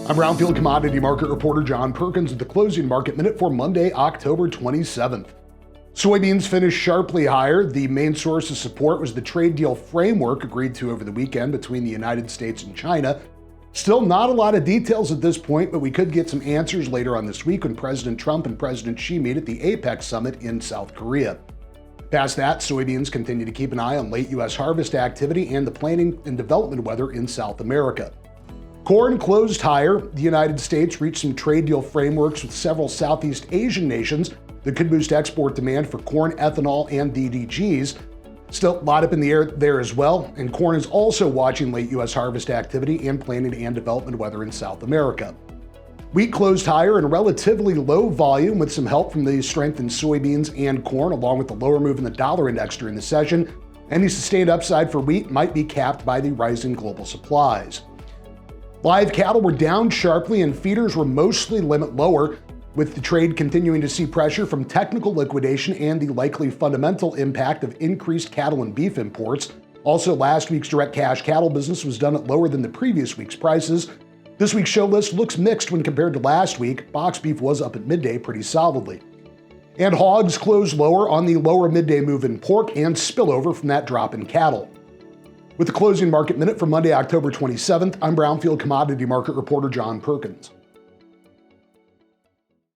I'm Brownfield Commodity Market Reporter John Perkins with the closing market minute for Monday, October 27th. Soybeans finished sharply higher. The main source of support was the trade deal framework agreed to over the weekend between the United States and China. Still not a lot of details at this point, but we could get some answers later on this week when President Trump and President Xi meet at the APEC summit in South Korea. Past that, soybeans continue to keep an eye on late U.S. harvest activity and the planting and development weather in South America. Corn closed higher. The United States reached some trade deal frameworks with several Southeast Asian nations that could boost export demand for corn, ethanol, and DDGs. Still a lot up in the air there as well, and corn is also watching late U.S. harvest activity and planting and development weather in South America. Wheat closed higher in relatively low volume with some help from the strength in soybeans and corn, along with the lower move in the dollar index during the session. Any sustained upside for wheat might be capped by the rising global supplies. Live cattle were down sharply and feeders were mostly limit lower, with the trade continuing to see pressure from technical liquidation and the likely fundamental impact of increased cattle and beef imports. Also, last week's direct cash cattle business was done at lower than the previous week's prices. This week's show list looks mixed when compared to last week. Box beef was up at midday pretty solidly. And hogs closed lower on the lower midday move in pork and spillover from that drop in cattle. With the closing market minute for Monday, October 27th, I'm Brownfield Commodity Market Reporter John Perkins.